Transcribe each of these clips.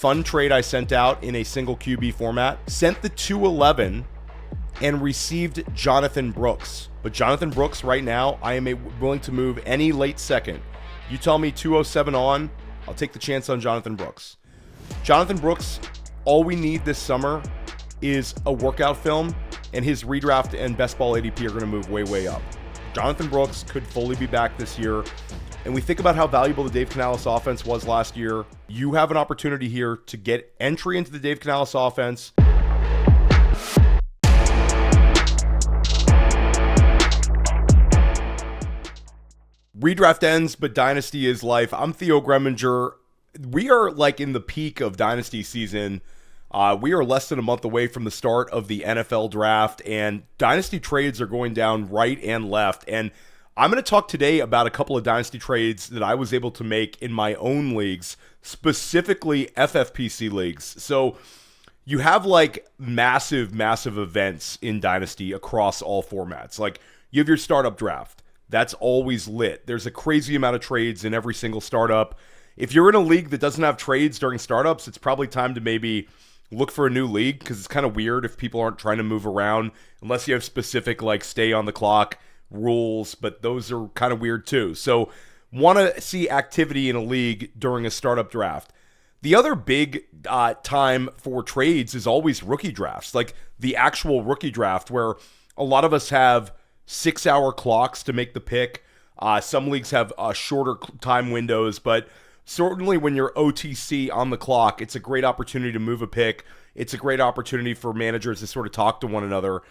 fun trade I sent out in a single QB format. Sent the 211 and received Jonathan Brooks. But Jonathan Brooks right now, I am willing to move any late second. You tell me 207 on, I'll take the chance on Jonathan Brooks. Jonathan Brooks, all we need this summer is a workout film, and his redraft and best ball ADP are going to move way, way up. Jonathan Brooks could fully be back this year. And we think about how valuable the Dave Canales offense was last year. You have an opportunity here to get entry into the Dave Canales offense. Redraft ends, but Dynasty is life. I'm Theo Gremminger. We are like in the peak of Dynasty season. We are less than a month away from the start of the NFL draft, and Dynasty trades are going down right and left. And I'm going to talk today about a couple of Dynasty trades that I was able to make in my own leagues, specifically FFPC leagues. So you have like massive, massive events in Dynasty across all formats. Like you have your startup draft. That's always lit. There's a crazy amount of trades in every single startup. If you're in a league that doesn't have trades during startups, it's probably time to maybe look for a new league, because it's kind of weird if people aren't trying to move around unless you have specific like stay on the clock rules, but those are kind of weird too. So want to see activity in a league during a startup draft. The other big time for trades is always rookie drafts, like the actual rookie draft, where a lot of us have 6-hour clocks to make the pick. Some leagues have shorter time windows, but certainly when you're OTC on the clock, it's a great opportunity to move a pick. It's a great opportunity for managers to sort of talk to one another.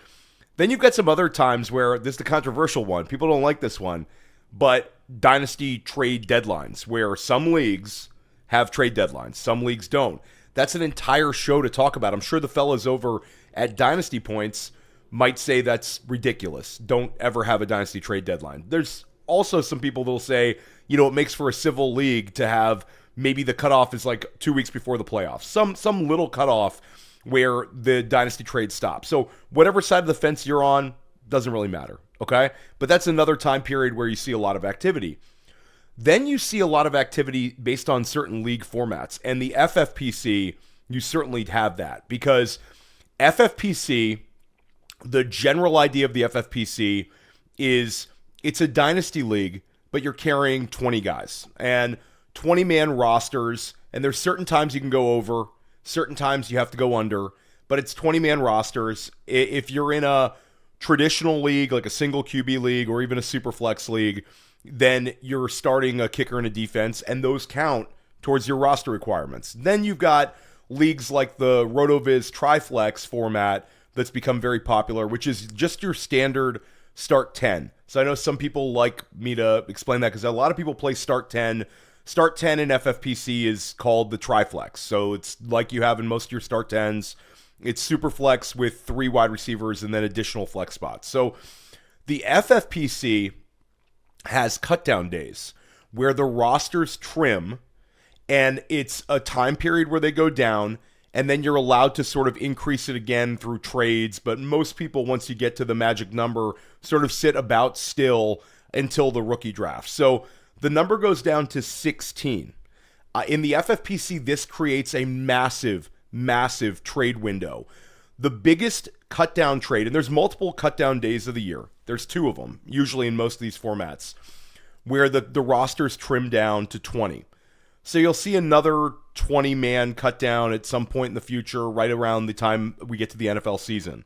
Then you've got some other times where this is the controversial one. People don't like this one, but Dynasty trade deadlines, where some leagues have trade deadlines, some leagues don't. That's an entire show to talk about. I'm sure the fellas over at Dynasty Points might say that's ridiculous. Don't ever have a Dynasty trade deadline. There's also some people that'll say, you know, it makes for a civil league to have maybe the cutoff is like 2 weeks before the playoffs. Some little cutoff where the Dynasty trade stops. So whatever side of the fence you're on, doesn't really matter, okay? But that's another time period where you see a lot of activity. Then you see a lot of activity based on certain league formats. And the FFPC, you certainly have that, because FFPC, the general idea of the FFPC is it's a Dynasty league, but you're carrying 20 guys and 20-man rosters, and there's certain times you can go over, certain times you have to go under, but it's 20-man rosters. If you're in a traditional league, like a single QB league or even a super flex league, then you're starting a kicker and a defense, and those count towards your roster requirements. Then you've got leagues like the RotoViz Triflex format that's become very popular, which is just your standard start 10. So I know some people like me to explain that, because a lot of people play start 10. Start 10 in FFPC is called the Triflex. So it's like you have in most of your start 10s. It's super flex with 3 wide receivers and then additional flex spots. So the FFPC has cutdown days where the rosters trim, and it's a time period where they go down, and then you're allowed to sort of increase it again through trades. But most people, once you get to the magic number, sort of sit about still until the rookie draft. So the number goes down to 16. In the FFPC, this creates a massive, massive trade window. The biggest cutdown trade, and there's multiple cutdown days of the year. There's 2 of them, usually in most of these formats, where the rosters trim down to 20. So you'll see another 20-man cut down at some point in the future, right around the time we get to the NFL season.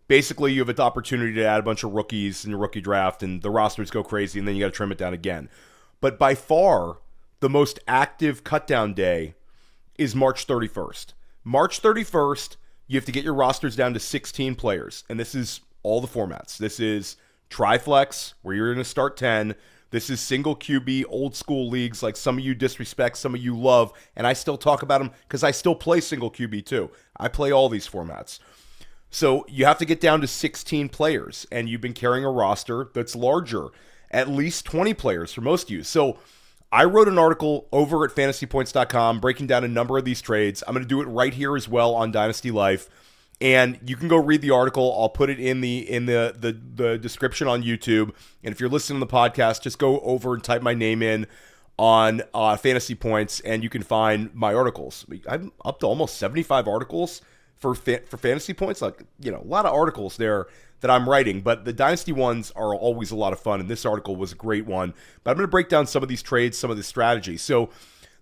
Basically, you have an opportunity to add a bunch of rookies in your rookie draft, and the rosters go crazy, and then you got to trim it down again. But by far, the most active cut down day is March 31st. March 31st, you have to get your rosters down to 16 players, and this is all the formats. This is Triflex, where you're going to start 10. This is single QB, old school leagues like some of you disrespect, some of you love, and I still talk about them because I still play single QB too. I play all these formats. So you have to get down to 16 players, and you've been carrying a roster that's larger, at least 20 players for most of you. So I wrote an article over at fantasypoints.com breaking down a number of these trades. I'm going to do it right here as well on Dynasty Life. And you can go read the article. I'll put it in the description on YouTube. And if you're listening to the podcast, just go over and type my name in. on Fantasy Points, and you can find my articles. I'm up to almost 75 articles for Fantasy Points. Like, a lot of articles there that I'm writing, but the Dynasty ones are always a lot of fun, and this article was a great one. But I'm going to break down some of these trades, some of the strategy. So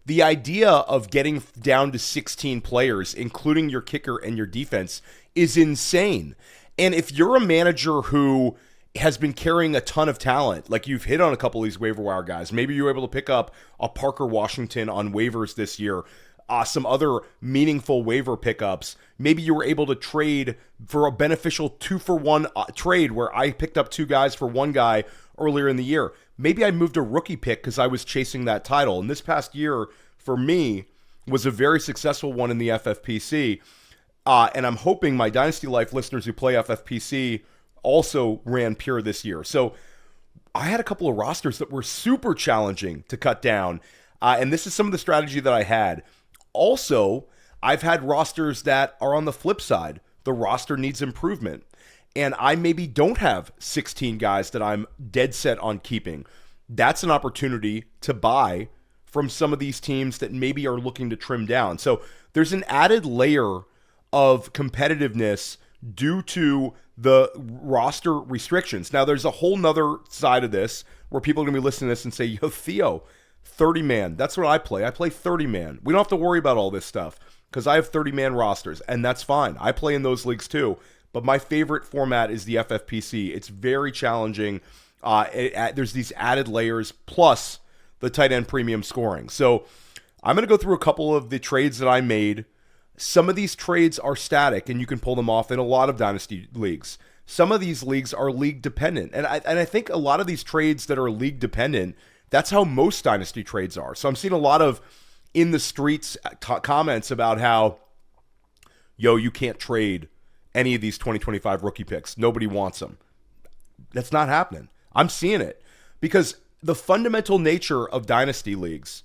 the idea of getting down to 16 players, including your kicker and your defense, is insane. And if you're a manager who has been carrying a ton of talent, like you've hit on a couple of these waiver wire guys, maybe you were able to pick up a Parker Washington on waivers this year, some other meaningful waiver pickups. Maybe you were able to trade for a beneficial 2-for-1 trade where I picked up 2 guys for 1 guy earlier in the year. Maybe I moved a rookie pick because I was chasing that title. And this past year, for me, was a very successful one in the FFPC. And I'm hoping my Dynasty Life listeners who play FFPC also ran pure this year. So I had a couple of rosters that were super challenging to cut down. And this is some of the strategy that I had. Also, I've had rosters that are on the flip side. The roster needs improvement. And I maybe don't have 16 guys that I'm dead set on keeping. That's an opportunity to buy from some of these teams that maybe are looking to trim down. So there's an added layer of competitiveness due to the roster restrictions. Now, there's a whole nother side of this where people are going to be listening to this and say, yo, Theo, 30-man, that's what I play. I play 30-man. We don't have to worry about all this stuff because I have 30-man rosters, and that's fine. I play in those leagues too, but my favorite format is the FFPC. It's very challenging. There's these added layers plus the tight end premium scoring. So I'm going to go through a couple of the trades that I made. Some of these trades are static, and you can pull them off in a lot of Dynasty leagues. Some of these leagues are league dependent, and I think a lot of these trades that are league dependent, that's how most Dynasty trades are. So I'm seeing a lot of in the streets comments about how, yo, you can't trade any of these 2025 rookie picks. Nobody wants them. That's not happening. I'm seeing it because the fundamental nature of Dynasty leagues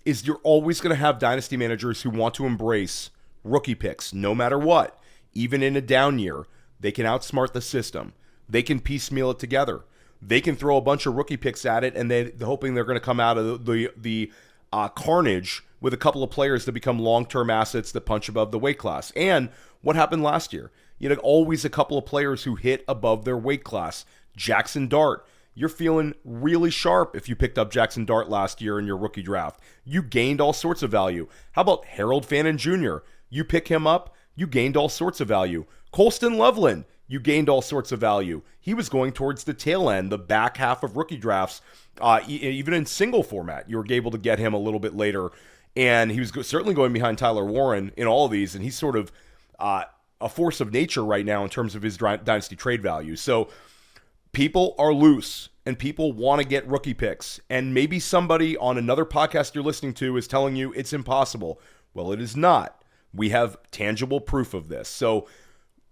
is you're always going to have Dynasty managers who want to embrace rookie picks no matter what. Even in a down year, they can outsmart the system. They can piecemeal it together. They can throw a bunch of rookie picks at it, and they're hoping they're going to come out of the carnage with a couple of players that become long-term assets that punch above the weight class. And what happened last year? You had always a couple of players who hit above their weight class. Jaxson Dart, you're feeling really sharp if you picked up Jaxson Dart last year in your rookie draft. You gained all sorts of value. How about Harold Fannin Jr.? You pick him up, you gained all sorts of value. Colston Loveland, you gained all sorts of value. He was going towards the tail end, the back half of rookie drafts, even in single format. You were able to get him a little bit later, and he was certainly going behind Tyler Warren in all of these, and he's sort of a force of nature right now in terms of his Dynasty trade value. So people are loose, and people want to get rookie picks, and maybe somebody on another podcast you're listening to is telling you it's impossible. Well, it is not. We have tangible proof of this. So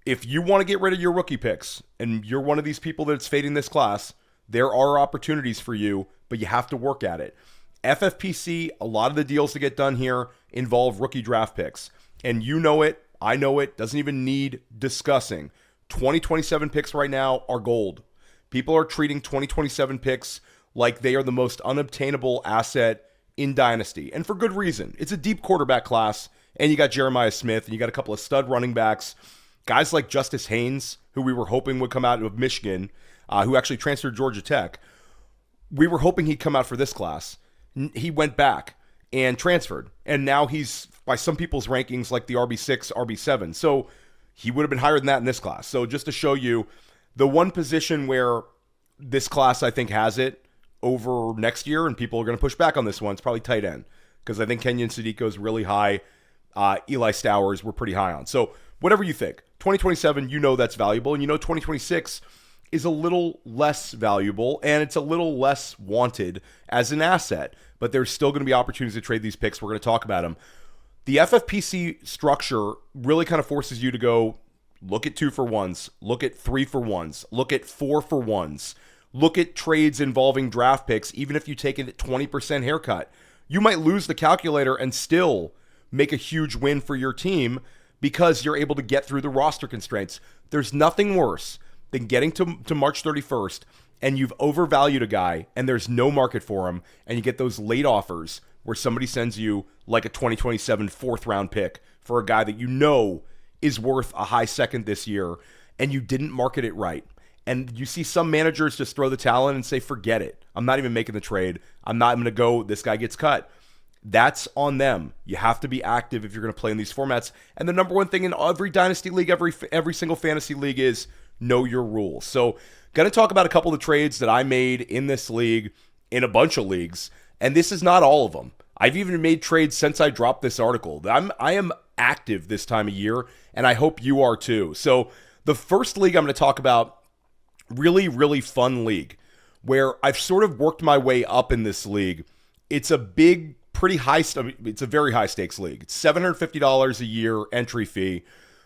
if you want to get rid of your rookie picks and you're one of these people that's fading this class, there are opportunities for you, but you have to work at it. FFPC, a lot of the deals to get done here involve rookie draft picks. And you know it, I know it, doesn't even need discussing. 2027 picks right now are gold. People are treating 2027 picks like they are the most unobtainable asset in Dynasty. And for good reason. It's a deep quarterback class, and you got Jeremiah Smith, and you got a couple of stud running backs. Guys like Justice Haynes, who we were hoping would come out of Michigan, who actually transferred to Georgia Tech. We were hoping he'd come out for this class. He went back and transferred. And now he's, by some people's rankings, like the RB6, RB7. So he would have been higher than that in this class. So just to show you, the one position where this class, I think, has it over next year, and people are going to push back on this one, it's probably tight end. Because I think Kenyon Siddiqui is really high. Eli Stowers we're pretty high on. So whatever you think. 2027, you know that's valuable. And you know 2026 is a little less valuable, and it's a little less wanted as an asset. But there's still going to be opportunities to trade these picks. We're going to talk about them. The FFPC structure really kind of forces you to go look at 2-for-1s, look at 3-for-1s, look at 4-for-1s, look at trades involving draft picks, even if you take it at 20% haircut. You might lose the calculator and still make a huge win for your team because you're able to get through the roster constraints. There's nothing worse than getting to March 31st and you've overvalued a guy and there's no market for him, and you get those late offers where somebody sends you like a 2027 fourth round pick for a guy that you know is worth a high second this year, and you didn't market it right. And you see some managers just throw the towel in and say, forget it. I'm not even making the trade. I'm not going to go. This guy gets cut. That's on them. You have to be active if you're going to play in these formats. And the number one thing in every dynasty league, every single fantasy league is know your rules. So going to talk about a couple of the trades that I made in this league, in a bunch of leagues. And this is not all of them. I've even made trades since I dropped this article. I am active this time of year, and I hope you are too. So the first league I'm going to talk about, really, really fun league where I've sort of worked my way up in this league. It's a big, pretty high, it's a very high stakes league. It's $750 a year entry fee.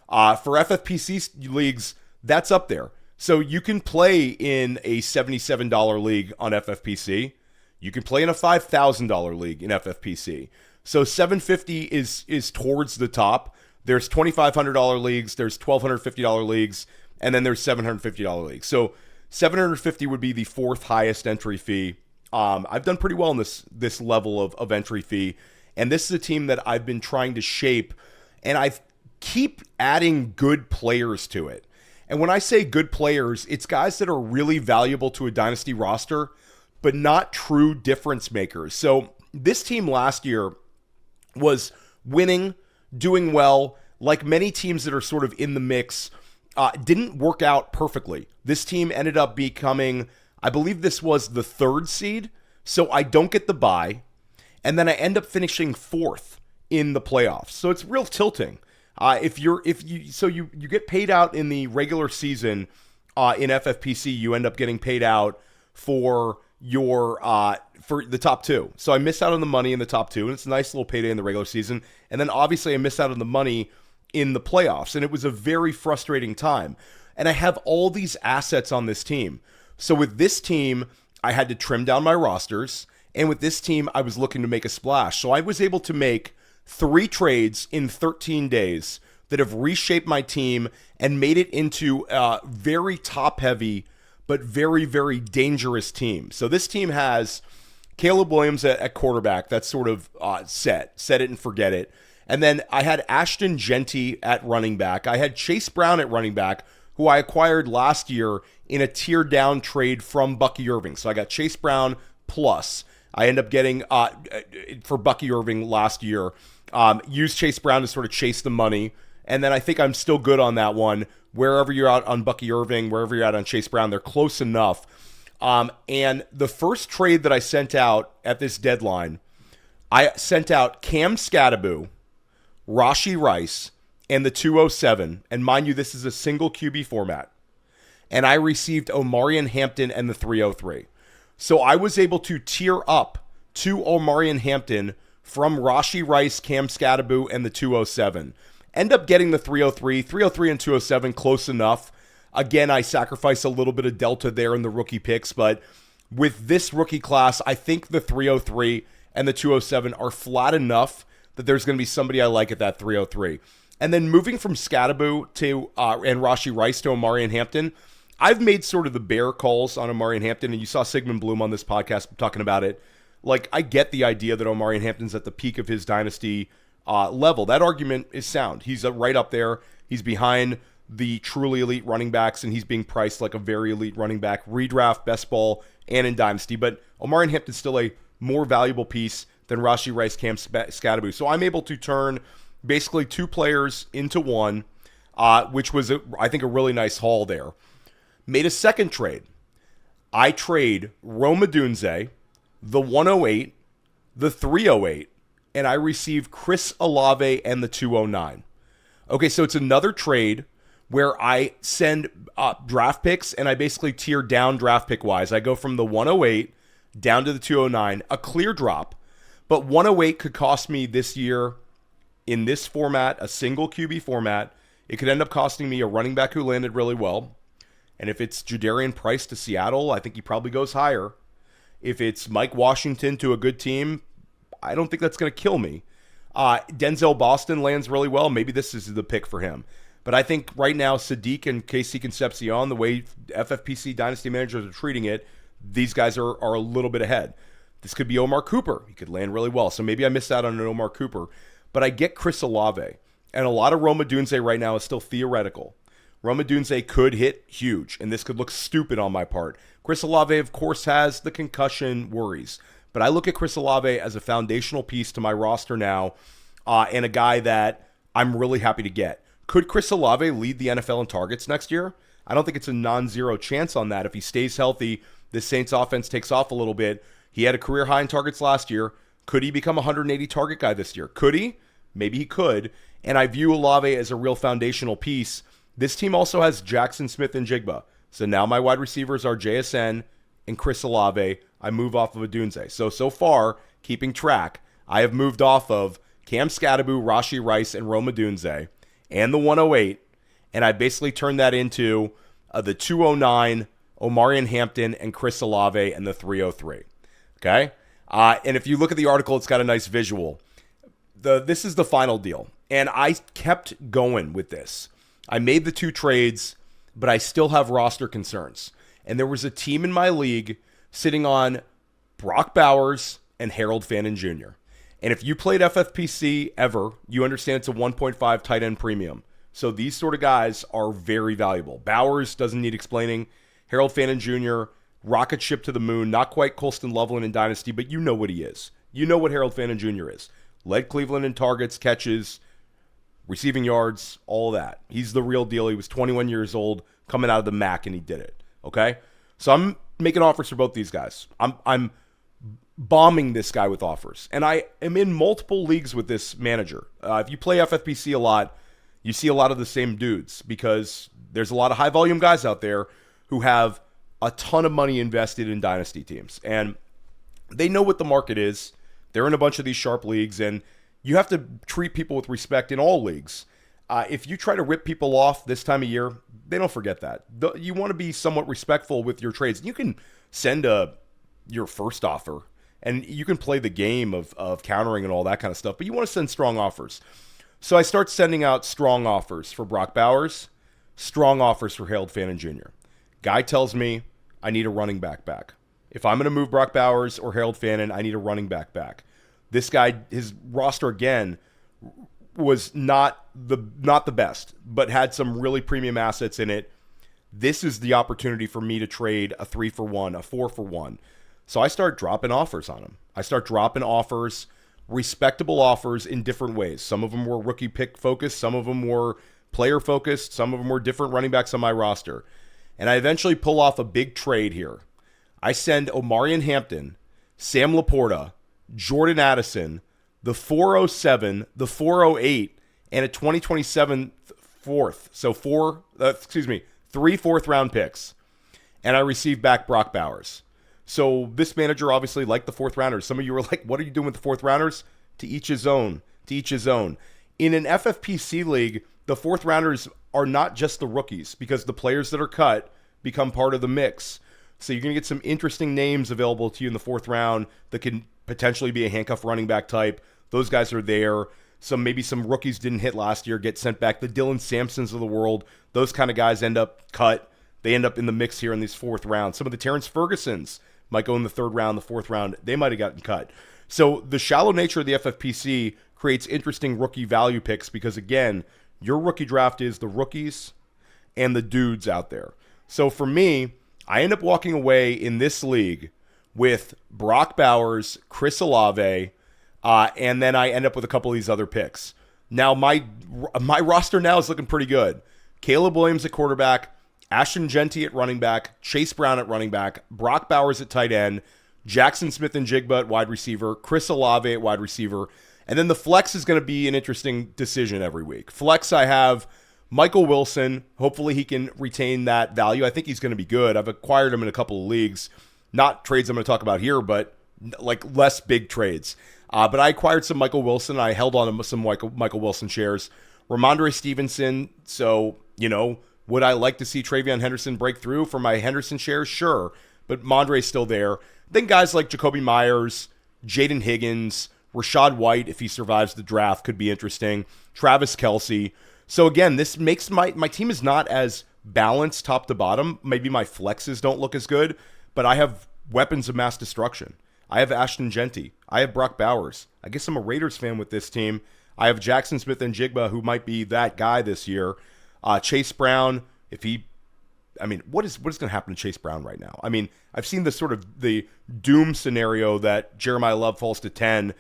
For FFPC leagues, that's up there. So you can play in a $77 league on FFPC. You can play in a $5,000 league in FFPC. So $750 is towards the top. There's $2,500 leagues, there's $1,250 leagues, and then there's $750 leagues. So $750 would be the fourth highest entry fee. I've done pretty well in this level of entry fee, and this is a team that I've been trying to shape, and I keep adding good players to it. And when I say good players, it's guys that are really valuable to a dynasty roster, but not true difference makers. So this team last year was winning, doing well, like many teams that are sort of in the mix. Didn't work out perfectly. This team ended up becoming, I believe this was the third seed, so I don't get the bye, and then I end up finishing fourth in the playoffs. So it's real tilting. You get paid out in the regular season in FFPC, you end up getting paid out for your for the top two. So I missed out on the money in the top two, and it's a nice little payday in the regular season. And then obviously I missed out on the money in the playoffs, and it was a very frustrating time. And I have all these assets on this team. So with this team, I had to trim down my rosters, and with this team, I was looking to make a splash. So I was able to make 3 trades in 13 days that have reshaped my team and made it into a very top-heavy but very, very dangerous team. So this team has Caleb Williams at quarterback. That's sort of set it and forget it. And then I had Ashton Genty at running back. I had Chase Brown at running back, who I acquired last year in a tier down trade from Bucky Irving. So I got Chase Brown plus. I end up getting for Bucky Irving last year. Used Chase Brown to sort of chase the money. And then I think I'm still good on that one. Wherever you're out on Bucky Irving, wherever you're out on Chase Brown, they're close enough. And the first trade that I sent out at this deadline, I sent out Cam Scattaboo, Rashee Rice, and the 207. And mind you, this is a single QB format. And I received Omarion Hampton and the 303. So I was able to tier up to Omarion Hampton from Rashee Rice, Cam Scattaboo, and the 207. End up getting the 303 and 207 close enough. Again, I sacrifice a little bit of delta there in the rookie picks, but with this rookie class, I think the 303 and the 207 are flat enough that there's going to be somebody I like at that 303. And then moving from Scattaboo to and Rashee Rice to Omarion Hampton, I've made sort of the bear calls on Omarion Hampton, and you saw Sigmund Bloom on this podcast talking about it. Like, I get the idea that Omarion Hampton's at the peak of his dynasty level. That argument is sound. He's right up there. He's behind the truly elite running backs, and he's being priced like a very elite running back. Redraft, best ball, and in dynasty. But Omarion Hampton's still a more valuable piece than Rashee Rice, Cam Scattaboo. So I'm able to turn basically 2 players into one, which was, I think, a really nice haul there. Made a second trade. I trade Rome Odunze, the 108, the 308, and I receive Chris Olave and the 209. Okay, so it's another trade where I send draft picks, and I basically tier down draft pick-wise. I go from the 108 down to the 209, a clear drop, but 108 could cost me this year in this format, a single QB format. It could end up costing me a running back who landed really well. And if it's Jadarian Price to Seattle, I think he probably goes higher. If it's Mike Washington to a good team, I don't think that's going to kill me. Denzel Boston lands really well. Maybe this is the pick for him. But I think right now, Sadiq and KC Concepcion, the way FFPC Dynasty managers are treating it, these guys are a little bit ahead. This could be Omar Cooper. He could land really well. So maybe I missed out on an Omar Cooper. But I get Chris Olave. And a lot of Rome Odunze right now is still theoretical. Rome Odunze could hit huge, and this could look stupid on my part. Chris Olave, of course, has the concussion worries. But I look at Chris Olave as a foundational piece to my roster now, and a guy that I'm really happy to get. Could Chris Olave lead the NFL in targets next year? I don't think it's a non-zero chance on that. If he stays healthy, the Saints offense takes off a little bit. He had a career high in targets last year. Could he become a 180 target guy this year? Could he? Maybe he could. And I view Olave as a real foundational piece. This team also has Jaxson, Smith, and Jigba. So now my wide receivers are JSN and Chris Olave. I move off of Odunze. So far, keeping track, I have moved off of Cam Scatterbu, Rashee Rice, and Rome Odunze, and the 108, and I basically turned that into the 209, Omarion Hampton, and Chris Olave, and the 303. Okay? And if you look at the article, it's got a nice visual. This is the final deal. And I kept going with this. I made the 2 trades, but I still have roster concerns. And there was a team in my league sitting on Brock Bowers and Harold Fannin Jr. And if you played FFPC ever, you understand it's a 1.5 tight end premium. So these sort of guys are very valuable. Bowers doesn't need explaining. Harold Fannin Jr., rocket ship to the moon, not quite Colston Loveland in Dynasty, but you know what he is. You know what Harold Fannin Jr. is. Led Cleveland in targets, catches, receiving yards, all that. He's the real deal. He was 21 years old, coming out of the MAC, and he did it. Okay? So I'm making offers for both these guys. I'm bombing this guy with offers. And I am in multiple leagues with this manager. If you play FFPC a lot, you see a lot of the same dudes because there's a lot of high-volume guys out there who have a ton of money invested in dynasty teams. And they know what the market is. They're in a bunch of these sharp leagues, and you have to treat people with respect in all leagues. If you try to rip people off this time of year, they don't forget that. You want to be somewhat respectful with your trades. You can send your first offer, and you can play the game of countering and all that kind of stuff, but you want to send strong offers. So I start sending out strong offers for Brock Bowers, strong offers for Harold Fannin Jr. Guy tells me I need a running back back. If I'm going to move Brock Bowers or Harold Fannin, I need a running back back. This guy, his roster again was not the best, but had some really premium assets in it. This is the opportunity for me to trade a 3-for-1, a 4-for-1. So I start dropping offers on him. I start dropping offers, respectable offers in different ways. Some of them were rookie pick focused. Some of them were player focused. Some of them were different running backs on my roster. And I eventually pull off a big trade here. I send Omarion Hampton, Sam Laporta, Jordan Addison, the 407, the 408, and a 2027 fourth. So 3 fourth-round picks. And I received back Brock Bowers. So this manager obviously liked the fourth rounders. Some of you were like, what are you doing with the fourth rounders? To each his own. To each his own. In an FFPC league, the fourth rounders are not just the rookies because the players that are cut become part of the mix. So you're going to get some interesting names available to you in the fourth round that can potentially be a handcuff running back type. Those guys are there. Maybe some rookies didn't hit last year, get sent back. The Dylan Sampsons of the world, those kind of guys end up cut. They end up in the mix here in these fourth rounds. Some of the Terrence Fergusons might go in the third round, the fourth round. They might have gotten cut. So the shallow nature of the FFPC creates interesting rookie value picks because, again, your rookie draft is the rookies and the dudes out there. So for me, I end up walking away in this league with Brock Bowers, Chris Olave, and then I end up with a couple of these other picks. Now, my roster now is looking pretty good. Caleb Williams at quarterback, Ashton Genty at running back, Chase Brown at running back, Brock Bowers at tight end, Jaxson Smith and Jigba at wide receiver, Chris Olave at wide receiver, and then the flex is going to be an interesting decision every week. Flex, I have Michael Wilson. Hopefully he can retain that value. I think he's going to be good. I've acquired him in a couple of leagues. Not trades I'm going to talk about here, but like less big trades. But I acquired some Michael Wilson. I held on to some Michael Wilson shares. Ramondre Stevenson. So, would I like to see Travion Henderson break through for my Henderson shares? Sure. But Mondre's still there. Then guys like Jacoby Myers, Jaden Higgins, Rashad White, if he survives the draft, could be interesting. Travis Kelce. So again, this makes my team is not as balanced top to bottom. Maybe my flexes don't look as good, but I have weapons of mass destruction. I have Ashton Genty. I have Brock Bowers. I guess I'm a Raiders fan with this team. I have Jaxson Smith-Njigba, who might be that guy this year. Chase Brown, what is going to happen to Chase Brown right now? I mean, I've seen the doom scenario that Jeremiah Love falls to 10,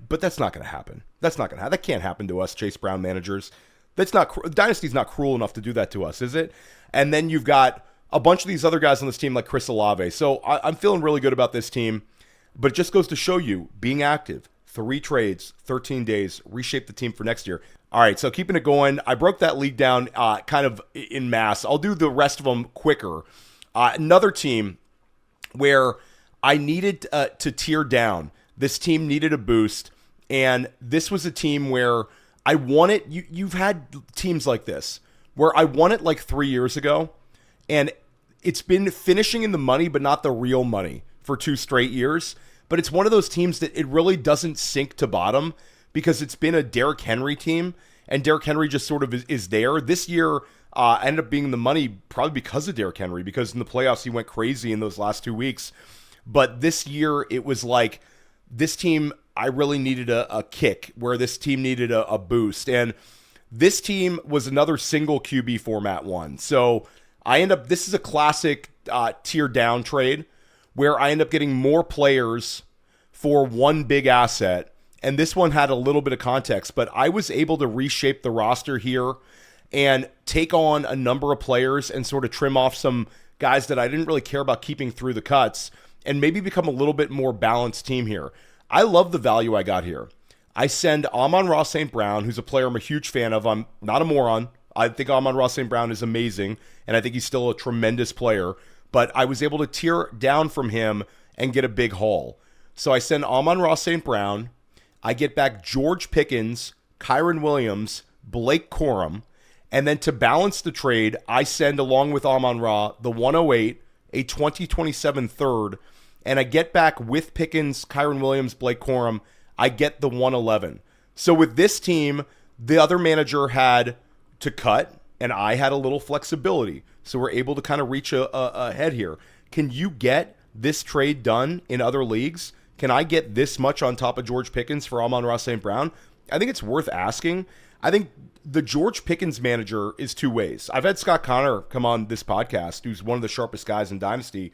but that's not going to happen. That's not going to happen. That can't happen to us, Chase Brown managers. Dynasty's not cruel enough to do that to us, is it? And then you've got a bunch of these other guys on this team like Chris Olave. So I'm feeling really good about this team, but it just goes to show you being active. 3 trades, 13 days, reshape the team for next year. All right, so keeping it going, I broke that league down kind of in mass. I'll do the rest of them quicker. Another team where I needed to tear down. This team needed a boost, and this was a team where I won it. You've had teams like this where I won it like 3 years ago, and it's been finishing in the money, but not the real money for 2 straight years. But it's one of those teams that it really doesn't sink to bottom because it's been a Derrick Henry team, and Derrick Henry just sort of is there. This year ended up being in the money probably because of Derrick Henry, because in the playoffs he went crazy in those last 2 weeks. But this year it was like this team, I really needed a kick, where this team needed a boost. And this team was another single QB format one. So this is a classic tier down trade, where I end up getting more players for one big asset. And this one had a little bit of context, but I was able to reshape the roster here and take on a number of players and sort of trim off some guys that I didn't really care about keeping through the cuts and maybe become a little bit more balanced team here. I love the value I got here. I send Amon-Ra St. Brown, who's a player I'm a huge fan of. I'm not a moron. I think Amon-Ra St. Brown is amazing, and I think he's still a tremendous player. But I was able to tear down from him and get a big haul. So I send Amon-Ra St. Brown. I get back George Pickens, Kyron Williams, Blake Corum. And then to balance the trade, I send along with Amon-Ra the 108, a 2027 third. And I get back with Pickens, Kyron Williams, Blake Corum, I get the 111. So with this team, the other manager had to cut, and I had a little flexibility. So we're able to kind of reach ahead here. Can you get this trade done in other leagues? Can I get this much on top of George Pickens for Amon-Ra St. Brown? I think it's worth asking. I think the George Pickens manager is 2 ways. I've had Scott Connor come on this podcast, who's one of the sharpest guys in Dynasty,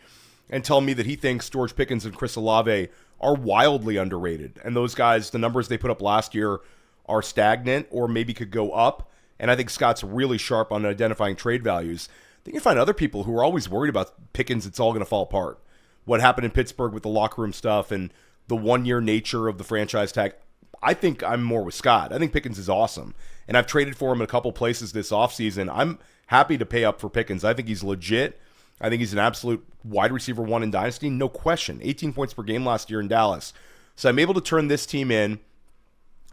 and tell me that he thinks George Pickens and Chris Olave are wildly underrated. And those guys, the numbers they put up last year are stagnant or maybe could go up. And I think Scott's really sharp on identifying trade values. I think you find other people who are always worried about Pickens, it's all going to fall apart. What happened in Pittsburgh with the locker room stuff and the 1-year nature of the franchise tag. I think I'm more with Scott. I think Pickens is awesome. And I've traded for him in a couple places this offseason. I'm happy to pay up for Pickens. I think he's legit. I think he's an absolute wide receiver 1 in Dynasty. No question. 18 points per game last year in Dallas. So I'm able to turn this team in.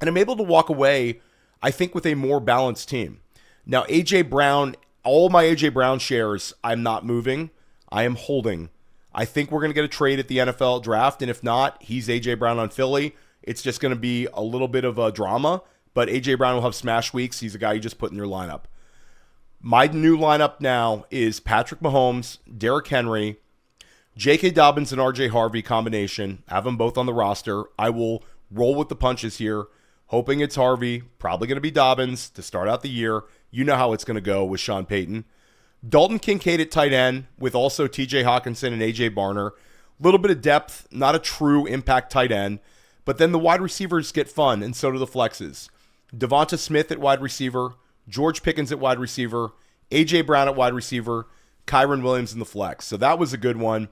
And I'm able to walk away, I think, with a more balanced team. Now, A.J. Brown, all my A.J. Brown shares, I'm not moving. I am holding. I think we're going to get a trade at the NFL draft, and if not, he's A.J. Brown on Philly. It's just going to be a little bit of a drama, but A.J. Brown will have smash weeks. He's a guy you just put in your lineup. My new lineup now is Patrick Mahomes, Derrick Henry, J.K. Dobbins, and R.J. Harvey combination. Have them both on the roster. I will roll with the punches here, hoping it's Harvey, probably going to be Dobbins to start out the year. You know how it's going to go with Sean Payton. Dalton Kincaid at tight end with also TJ Hawkinson and AJ Barner. A little bit of depth, not a true impact tight end. But then the wide receivers get fun, and so do the flexes. Devonta Smith at wide receiver, George Pickens at wide receiver, AJ Brown at wide receiver, Kyron Williams in the flex. So that was a good one.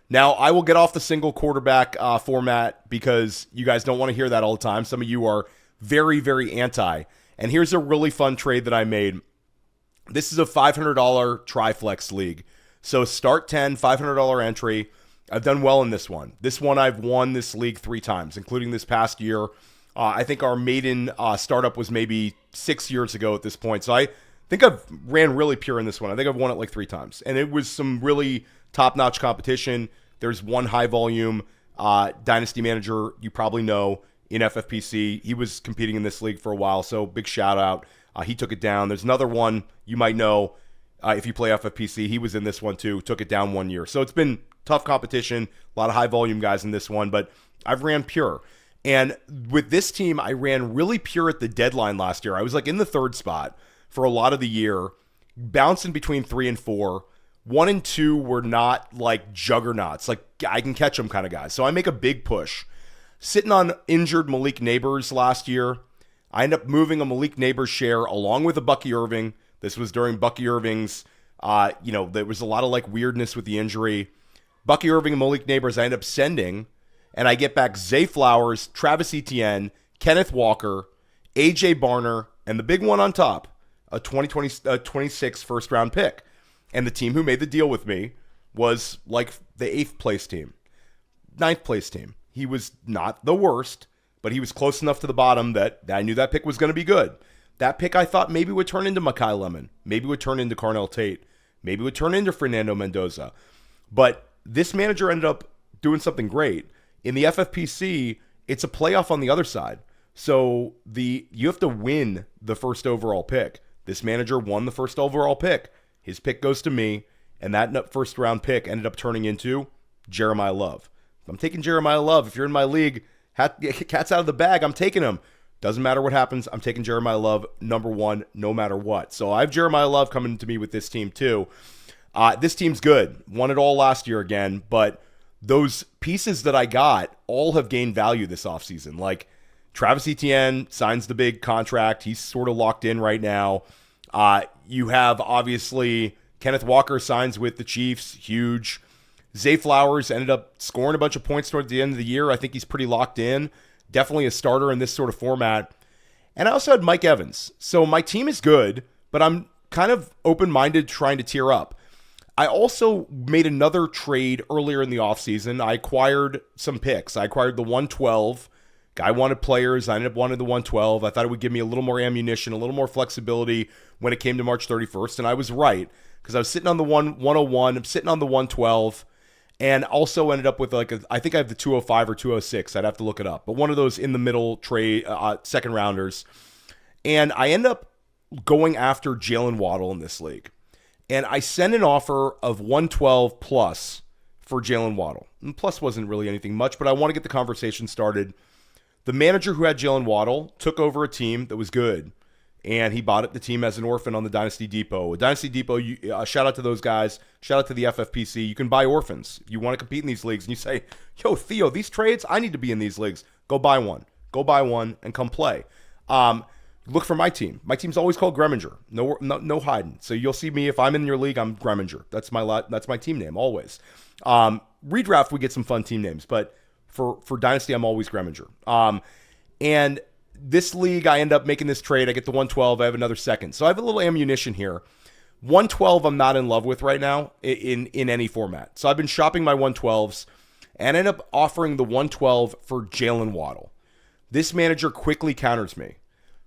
Now, I will get off the single quarterback format because you guys don't want to hear that all the time. Some of you are very, very anti. And here's a really fun trade that I made. This is a $500 Triflex league. So start 10, $500 entry. I've done well in this one. This one I've won this league 3 times, including this past year. I think our maiden startup was maybe 6 years ago at this point. So I think I've ran really pure in this one. I think I've won it like 3 times. And it was some really top-notch competition. There's one high-volume Dynasty manager you probably know in FFPC. He was competing in this league for a while, so big shout-out. He took it down. There's another one you might know if you play FFPC. He was in this one too. Took it down 1 year. So it's been tough competition. A lot of high volume guys in this one, but I've ran pure. And with this team, I ran really pure at the deadline last year. I was like in the third spot for a lot of the year, bouncing between 3 and 4. 1 and 2 were not like juggernauts, like I can catch them kind of guys. So I make a big push. Sitting on injured Malik Neighbors last year, I end up moving a Malik Neighbors share along with a Bucky Irving. This was during Bucky Irving's, there was a lot of like weirdness with the injury. Bucky Irving and Malik Neighbors I end up sending, and I get back Zay Flowers, Travis Etienne, Kenneth Walker, AJ Barner, and the big one on top, a 2026 first round pick. And the team who made the deal with me was like the 8th place team, 9th place team. He was not the worst, but he was close enough to the bottom that I knew that pick was going to be good. That pick I thought maybe would turn into Makai Lemon, maybe would turn into Carnell Tate, maybe would turn into Fernando Mendoza. But this manager ended up doing something great. In the FFPC, it's a playoff on the other side. So you have to win the first overall pick. This manager won the first overall pick. His pick goes to me, and that first round pick ended up turning into Jeremiah Love. I'm taking Jeremiah Love. If you're in my league, cat's out of the bag, I'm taking him. Doesn't matter what happens, I'm taking Jeremiah Love number 1 no matter what. So I have Jeremiah Love coming to me with this team too. This team's good. Won it all last year again, but those pieces that I got all have gained value this offseason. Like Travis Etienne signs the big contract. He's sort of locked in right now. You have, obviously, Kenneth Walker signs with the Chiefs. Huge. Zay Flowers ended up scoring a bunch of points toward the end of the year. I think he's pretty locked in. Definitely a starter in this sort of format. And I also had Mike Evans. So my team is good, but I'm kind of open-minded trying to tier up. I also made another trade earlier in the offseason. I acquired some picks. I acquired the 112. Guy wanted players. I ended up wanting the 112. I thought it would give me a little more ammunition, a little more flexibility when it came to March 31st. And I was right, because I was sitting on the 101. I'm sitting on the 112. And also ended up with I think I have the 205 or 206. I'd have to look it up. But one of those in the middle trade, second rounders. And I end up going after Jaylen Waddle in this league. And I sent an offer of 112 plus for Jaylen Waddle. And plus wasn't really anything much, but I want to get the conversation started. The manager who had Jaylen Waddle took over a team that was good, and he bought the team as an orphan on the Dynasty Depot. Dynasty Depot, shout out to those guys. Shout out to the FFPC. You can buy orphans. You want to compete in these leagues, and you say, yo, Theo, these trades, I need to be in these leagues. Go buy one. Go buy one and come play. Look for my team. My team's always called Gremminger. No hiding. So you'll see me, if I'm in your league, I'm Gremminger. That's my team name, always. Redraft, we get some fun team names, but for Dynasty, I'm always Gremminger. And this league, I end up making this trade. I get the 112. I have another second. So I have a little ammunition here. 112 I'm not in love with right now in any format. So I've been shopping my 112s and end up offering the 112 for Jaylen Waddle. This manager quickly counters me.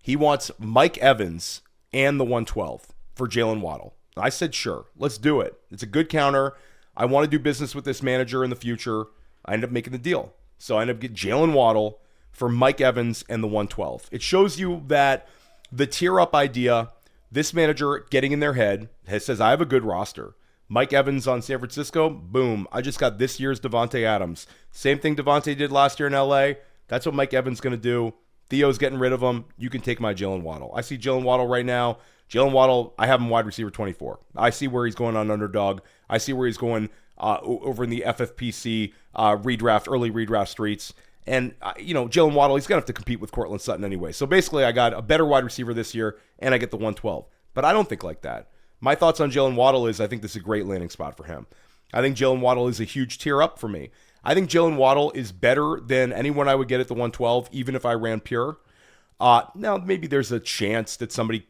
He wants Mike Evans and the 112 for Jaylen Waddle. I said, sure, let's do it. It's a good counter. I want to do business with this manager in the future. I end up making the deal. So I end up getting Jaylen Waddle for Mike Evans and the 112. It shows you that the tier up idea, this manager getting in their head, says, I have a good roster. Mike Evans on San Francisco, boom. I just got this year's Davante Adams. Same thing Davante did last year in LA. That's what Mike Evans going to do. Theo's getting rid of him. You can take my Jaylen Waddle. I see Jaylen Waddle right now. Jaylen Waddle, I have him wide receiver 24. I see where he's going on underdog. I see where he's going over in the FFPC early redraft streets. And, Jaylen Waddle, he's going to have to compete with Cortland Sutton anyway. So basically, I got a better wide receiver this year, and I get the 112. But I don't think like that. My thoughts on Jaylen Waddle is I think this is a great landing spot for him. I think Jaylen Waddle is a huge tier up for me. I think Jaylen Waddle is better than anyone I would get at the 112, even if I ran pure. Now, maybe there's a chance that somebody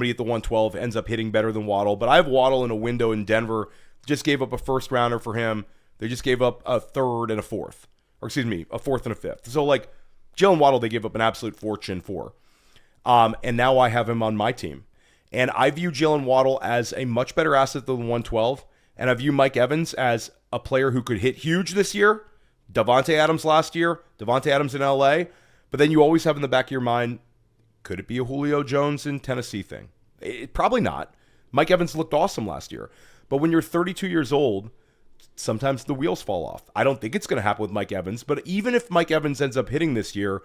at the 112 ends up hitting better than Waddle, but I have Waddle in a window in Denver. Just gave up a first rounder for him. They just gave up a third and a fourth. Or excuse me, a fourth and a fifth. So Jaylen Waddle, they gave up an absolute fortune for. And now I have him on my team. And I view Jaylen Waddle as a much better asset than the 112. And I view Mike Evans as a player who could hit huge this year. Davante Adams last year. Davante Adams in LA. But then you always have in the back of your mind, Could it be a Julio Jones in Tennessee thing? Probably not. Mike Evans looked awesome last year. But when you're 32 years old, sometimes the wheels fall off. I don't think it's going to happen with Mike Evans, but even if Mike Evans ends up hitting this year,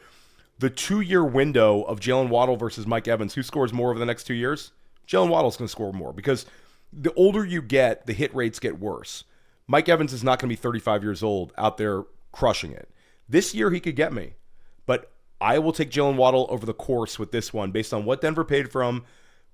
the 2-year window of Jaylen Waddle versus Mike Evans, who scores more over the next 2 years? Jaylen Waddle's going to score more because the older you get, the hit rates get worse. Mike Evans is not going to be 35 years old out there crushing it. This year he could get me, but I will take Jaylen Waddle over the course with this one based on what Denver paid for him.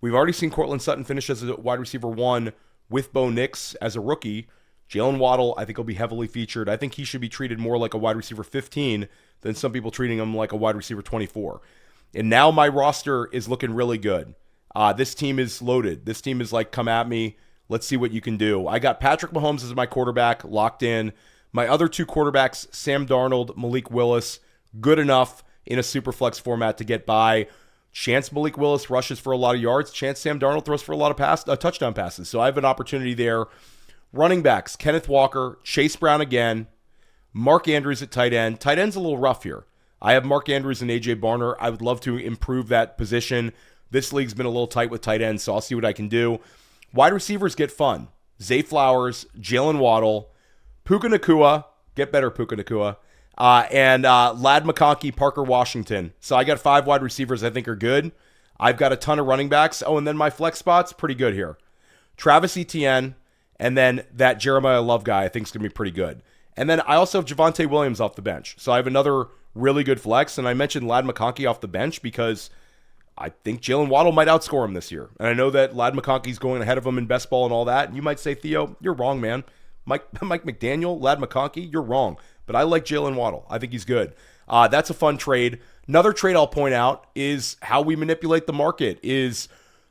We've already seen Courtland Sutton finish as a wide receiver 1 with Bo Nix as a rookie. Jaylen Waddle, I think, will be heavily featured. I think he should be treated more like a wide receiver 15 than some people treating him like a wide receiver 24. And now my roster is looking really good. This team is loaded. This team is like, come at me. Let's see what you can do. I got Patrick Mahomes as my quarterback locked in. My other 2 quarterbacks, Sam Darnold, Malik Willis, good enough in a super flex format to get by. Chance Malik Willis rushes for a lot of yards. Chance Sam Darnold throws for a lot of touchdown passes. So I have an opportunity there. Running backs, Kenneth Walker, Chase Brown again, Mark Andrews at tight end. Tight end's a little rough here. I have Mark Andrews and A.J. Barner. I would love to improve that position. This league's been a little tight with tight ends, so I'll see what I can do. Wide receivers get fun. Zay Flowers, Jaylen Waddle, Puka Nacua, get better Puka Nacua, and Lad McConkey, Parker Washington. So I got 5 wide receivers I think are good. I've got a ton of running backs. Oh, and then my flex spot's pretty good here. Travis Etienne, and then that Jeremiah Love guy I think is going to be pretty good. And then I also have Javonte Williams off the bench. So I have another really good flex. And I mentioned Lad McConkey off the bench because I think Jaylen Waddle might outscore him this year. And I know that Lad McConkey's going ahead of him in best ball and all that. And you might say, Theo, you're wrong, man. Mike McDaniel, Lad McConkey, you're wrong. But I like Jaylen Waddle. I think he's good. That's a fun trade. Another trade I'll point out is how we manipulate the market is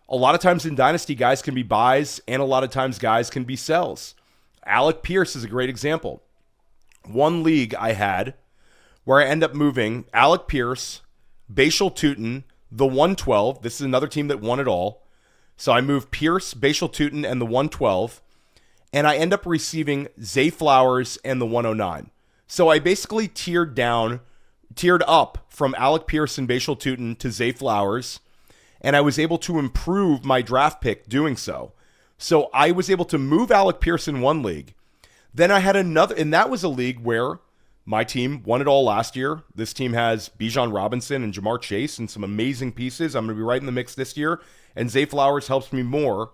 a lot of times in Dynasty, guys can be buys, and a lot of times guys can be sells. Alec Pierce is a great example. One league I had where I end up moving Alec Pierce, Bashal Tutin, the 112. This is another team that won it all. So I moved Pierce, Bashal Tutin, and the 112. And I end up receiving Zay Flowers and the 109. So I basically tiered up from Alec Pierce and Bashal Tutin to Zay Flowers. And I was able to improve my draft pick doing so. So I was able to move Alec Pierce in one league. Then I had another, and that was a league where my team won it all last year. This team has Bijan Robinson and Jamar Chase and some amazing pieces. I'm going to be right in the mix this year. And Zay Flowers helps me more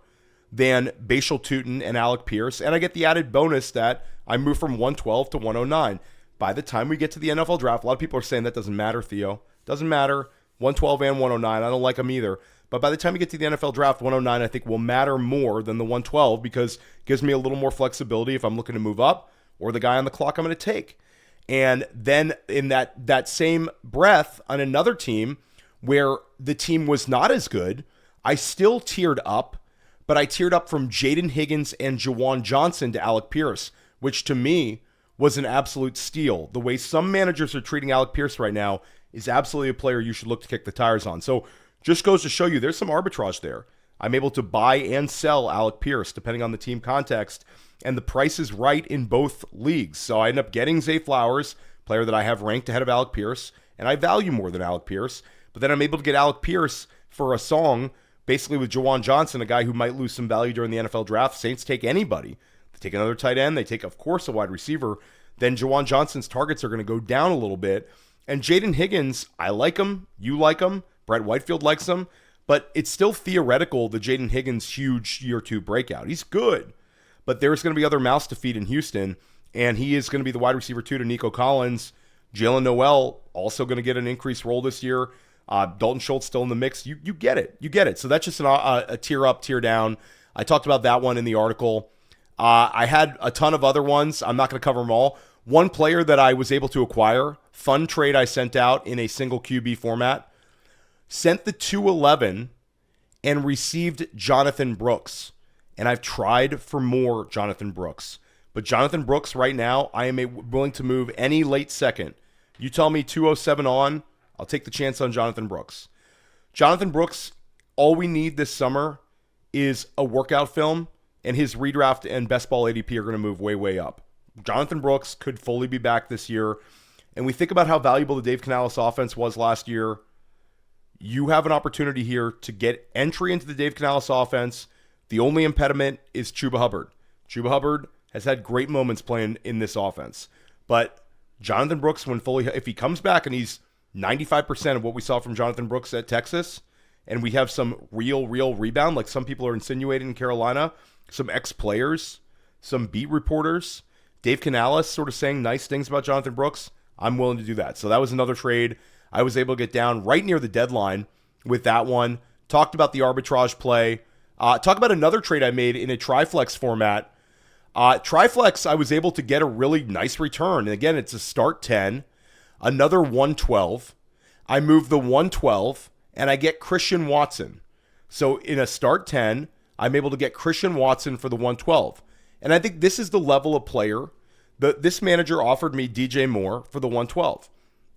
than Bashal Tutin and Alec Pierce. And I get the added bonus that I move from 112 to 109. By the time we get to the NFL draft, a lot of people are saying that doesn't matter, Theo. Doesn't matter. 112 and 109. I don't like them either. But by the time we get to the NFL draft, 109 I think will matter more than the 112 because it gives me a little more flexibility if I'm looking to move up or the guy on the clock I'm going to take. And then in that same breath on another team where the team was not as good, I still tiered up, but I tiered up from Jaden Higgins and Juwan Johnson to Alec Pierce, which to me was an absolute steal. The way some managers are treating Alec Pierce right now is absolutely a player you should look to kick the tires on. So just goes to show you there's some arbitrage there. I'm able to buy and sell Alec Pierce depending on the team context, and the price is right in both leagues. So I end up getting Zay Flowers, player that I have ranked ahead of Alec Pierce, and I value more than Alec Pierce. But then I'm able to get Alec Pierce for a song, basically with Juwan Johnson, a guy who might lose some value during the NFL draft. Saints take anybody. They take another tight end. They take, of course, a wide receiver. Then Juwan Johnson's targets are going to go down a little bit. And Jaden Higgins, I like him. You like him. Brett Whitefield likes him. But it's still theoretical, the Jaden Higgins huge year 2 breakout. He's good. But there's going to be other mouths to feed in Houston. And he is going to be the wide receiver 2 to Nico Collins. Jalen Noel also going to get an increased role this year. Dalton Schultz still in the mix. You get it. You get it. So that's just a tier up, tier down. I talked about that one in the article. I had a ton of other ones. I'm not going to cover them all. One player that I was able to acquire, fun trade I sent out in a single QB format, sent the 211 and received Jonathan Brooks. And I've tried for more Jonathan Brooks. But Jonathan Brooks right now, I am willing to move any late second. You tell me 207 on, I'll take the chance on Jonathan Brooks. Jonathan Brooks, all we need this summer is a workout film, and his redraft and best ball ADP are going to move way, way up. Jonathan Brooks could fully be back this year. And we think about how valuable the Dave Canales offense was last year. you have an opportunity here to get entry into the Dave Canales offense. The only impediment is Chuba Hubbard. Chuba Hubbard has had great moments playing in this offense. But Jonathan Brooks, if he comes back and he's 95% of what we saw from Jonathan Brooks at Texas, and we have some real rebound, like some people are insinuating in Carolina, some ex-players, some beat reporters, Dave Canales sort of saying nice things about Jonathan Brooks, I'm willing to do that. So that was another trade. I was able to get down right near the deadline with that one. Talked about the arbitrage play. Talk about another trade I made in a Triflex format. Triflex, I was able to get a really nice return. And again, it's a start 10, another 112. I move the 112, and I get Christian Watson. So in a start 10, I'm able to get Christian Watson for the 112. And I think this is the level of player. This manager offered me DJ Moore for the 112.